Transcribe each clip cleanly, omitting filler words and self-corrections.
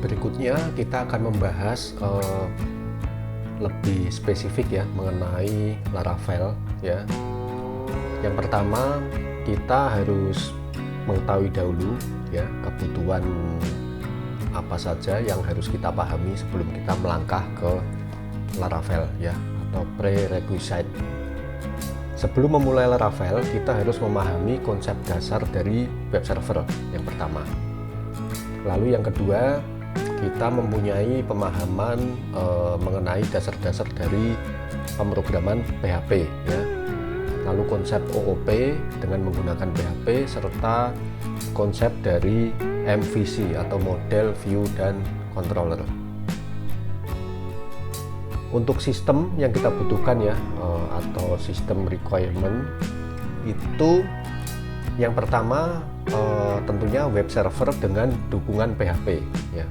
Berikutnya kita akan membahas lebih spesifik ya mengenai Laravel ya. Yang pertama kita harus mengetahui dahulu ya kebutuhan apa saja yang harus kita pahami sebelum kita melangkah ke Laravel ya, atau prerequisite. Sebelum memulai Laravel, kita harus memahami konsep dasar dari web server yang pertama. Lalu yang kedua, kita mempunyai pemahaman mengenai dasar-dasar dari pemrograman PHP ya. Lalu konsep OOP dengan menggunakan PHP serta konsep dari MVC atau model, view, dan controller. Untuk sistem yang kita butuhkan ya, atau sistem requirement itu yang pertama tentunya web server dengan dukungan PHP ya.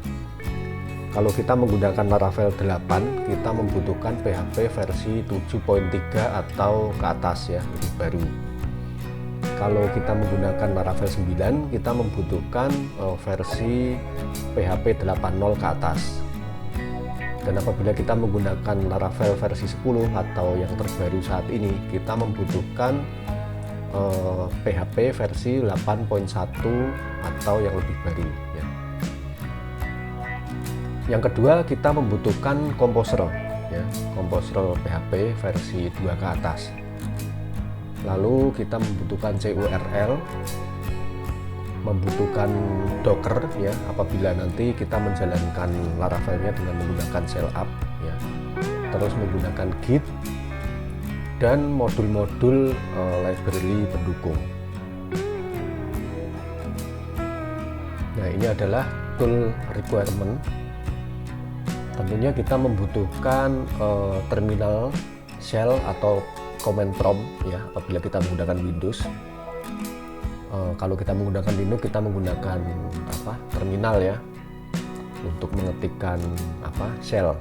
Kalau kita menggunakan Laravel 8, kita membutuhkan PHP versi 7.3 atau ke atas ya, lebih baru. Kalau kita menggunakan Laravel 9, kita membutuhkan versi PHP 8.0 ke atas. Dan apabila kita menggunakan Laravel versi 10 atau yang terbaru saat ini, kita membutuhkan PHP versi 8.1 atau yang lebih baru ya. Yang kedua, kita membutuhkan Composer ya, Composer PHP versi 2 ke atas. Lalu kita membutuhkan CURL, membutuhkan Docker ya apabila nanti kita menjalankan Laravelnya dengan menggunakan shell up ya. Terus menggunakan Git dan modul-modul library pendukung. Nah, ini adalah tool requirement. Tentunya kita membutuhkan terminal shell atau command prompt ya apabila kita menggunakan Windows. Kalau kita menggunakan Linux, kita menggunakan terminal ya untuk mengetikkan shell.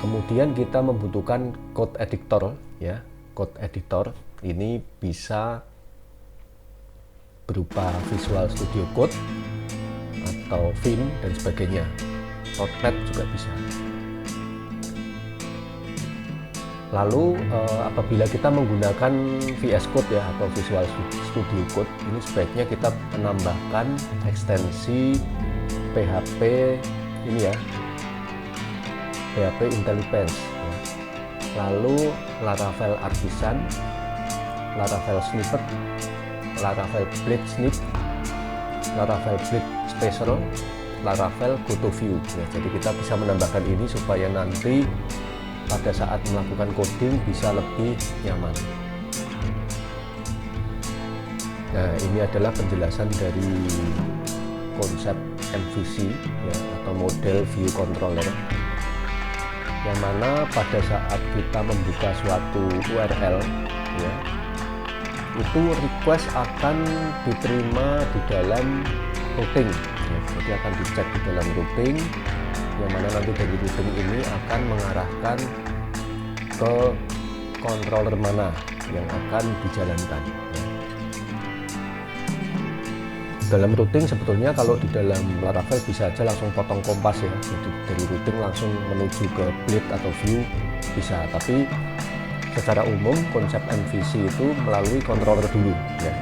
Kemudian kita membutuhkan code editor ya. Code editor ini bisa berupa Visual Studio Code atau Vim dan sebagainya. Notepad juga bisa. Lalu apabila kita menggunakan VS Code ya atau Visual Studio Code, ini sebaiknya kita menambahkan ekstensi PHP ini ya, PHP Intelligence ya. Lalu Laravel Artisan, Laravel Snippet, Laravel Blade Snip, Laravel Blade Special, Laravel GoToView ya. Jadi kita bisa menambahkan ini supaya nanti pada saat melakukan coding bisa lebih nyaman. Nah, ini adalah penjelasan dari konsep MVC ya, atau model view controller, yang mana pada saat kita membuka suatu URL ya, itu request akan diterima di dalam routing ya. Jadi akan dicek di dalam routing, yang mana nanti dari routing ini akan mengarahkan ke controller mana yang akan dijalankan ya. Dalam routing sebetulnya kalau di dalam Laravel bisa aja langsung potong kompas ya, jadi dari routing langsung menuju ke blade atau view bisa, tapi secara umum konsep MVC itu melalui controller dulu ya.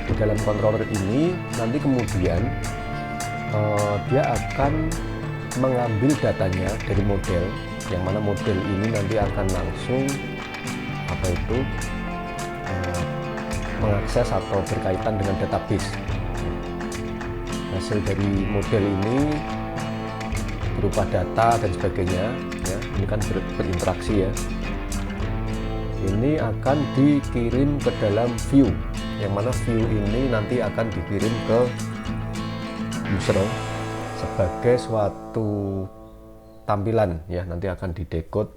Di dalam controller ini nanti kemudian dia akan mengambil datanya dari model, yang mana model ini nanti akan langsung mengakses atau berkaitan dengan database. Hasil dari model ini berupa data dan sebagainya ya, ini kan berinteraksi ya. Ini akan dikirim ke dalam view, yang mana view ini nanti akan dikirim ke user sebagai suatu tampilan ya, nanti akan didekode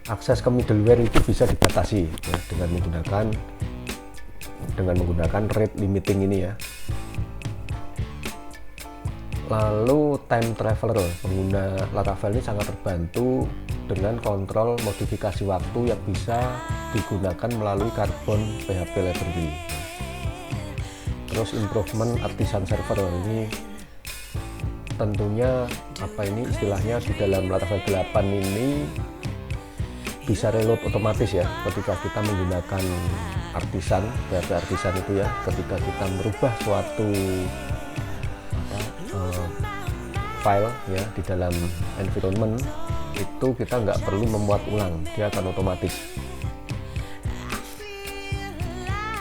akses ke middleware itu bisa dibatasi ya, dengan menggunakan rate limiting ini ya. Lalu time traveler, pengguna Laravel ini sangat terbantu dengan kontrol modifikasi waktu yang bisa digunakan melalui Carbon PHP library. Terus improvement artisan server ini tentunya istilahnya di dalam Laravel 8 ini bisa reload otomatis ya ketika kita menggunakan artisan, PHP artisan itu ya, ketika kita merubah suatu file ya di dalam environment itu kita nggak perlu memuat ulang, dia akan otomatis.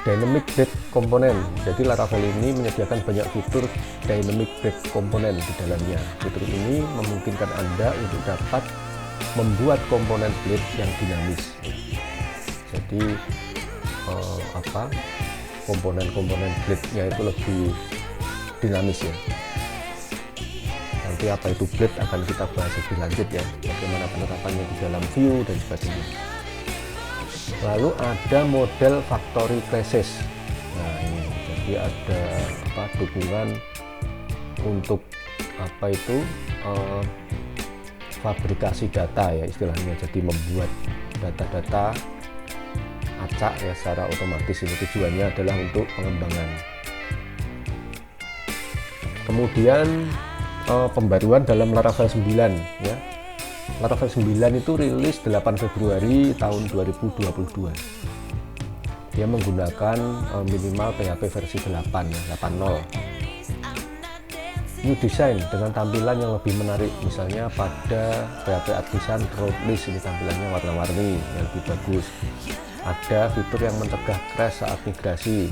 Dynamic break komponen, jadi Laravel ini menyediakan banyak fitur dynamic break komponen di dalamnya. Fitur ini memungkinkan Anda untuk dapat membuat komponen blade yang dinamis. Jadi komponen-komponen blade-nya itu lebih dinamis ya. Nanti apa itu blade akan kita bahas lebih lanjut ya, bagaimana penerapannya di dalam view dan sebagainya. Lalu ada model factory classes. Nah ini jadi ada dukungan untuk fabrikasi data ya istilahnya, jadi membuat data-data acak ya secara otomatis. Ini tujuannya adalah untuk pengembangan. Kemudian pembaruan dalam Laravel 9 ya. Laravel 9 itu rilis 8 Februari tahun 2022. Dia menggunakan minimal PHP versi 8 ya, 8.0. New design dengan tampilan yang lebih menarik, misalnya pada PHP artisan road list ini tampilannya warna-warni yang lebih bagus. Ada fitur yang mencegah crash saat migrasi.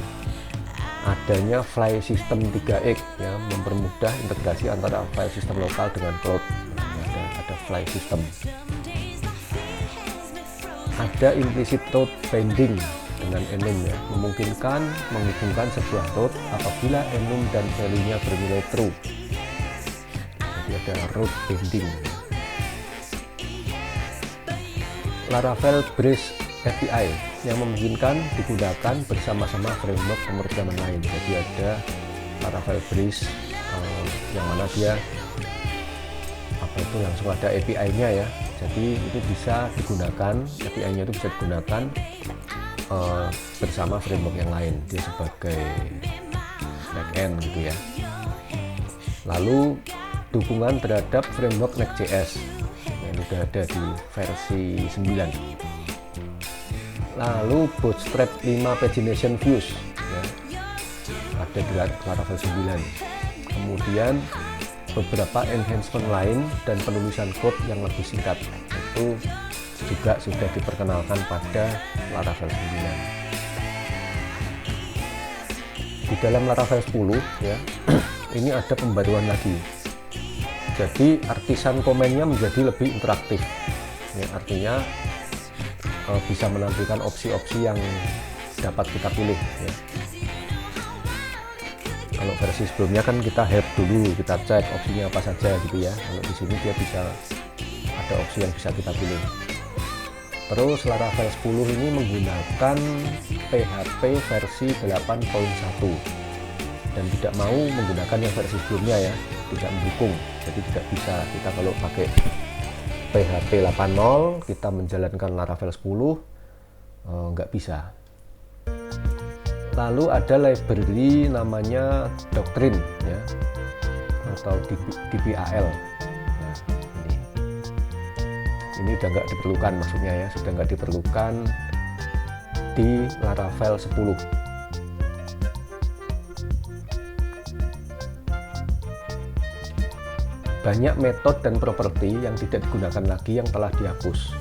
Adanya file system 3x ya, mempermudah integrasi antara file system lokal dengan cloud. Ada file system. Ada implicit route binding dengan enum ya, memungkinkan menghubungkan sebuah route apabila enum dan value-nya bernilai true. Jadi ada route binding. Laravel Breeze API yang memungkinkan digunakan bersama-sama framework pemrograman lain. Jadi ada Laravel Breeze yang mana dia langsung ada API-nya ya. Jadi itu bisa digunakan, API-nya itu bisa digunakan bersama framework yang lain. Dia sebagai backend gitu ya. Lalu dukungan terhadap framework Next.js yang sudah ada di versi 9. Lalu Bootstrap 5 pagination views ya, ada di Laravel 9. Kemudian beberapa enhancement lain dan penulisan code yang lebih singkat itu juga sudah diperkenalkan pada Laravel 9. Di dalam Laravel 10 ya, ini ada pembaruan lagi. Jadi artisan komennya menjadi lebih interaktif ya, artinya bisa menampilkan opsi-opsi yang dapat kita pilih ya. Kalau versi sebelumnya kan kita help dulu, kita cek opsinya apa saja gitu ya. Kalau di sini dia bisa ada opsi yang bisa kita pilih. Terus Laravel 10 ini menggunakan PHP versi 8.1 dan tidak mau menggunakan yang versi sebelumnya ya, tidak mendukung. Jadi tidak bisa kita kalau pakai PHP 8.0 kita menjalankan Laravel 10 nggak bisa. Lalu ada library namanya Doctrine ya, atau DPAL. Nah, ini udah nggak diperlukan, maksudnya ya sudah nggak diperlukan di Laravel 10. Banyak metode dan properti yang tidak digunakan lagi yang telah dihapus.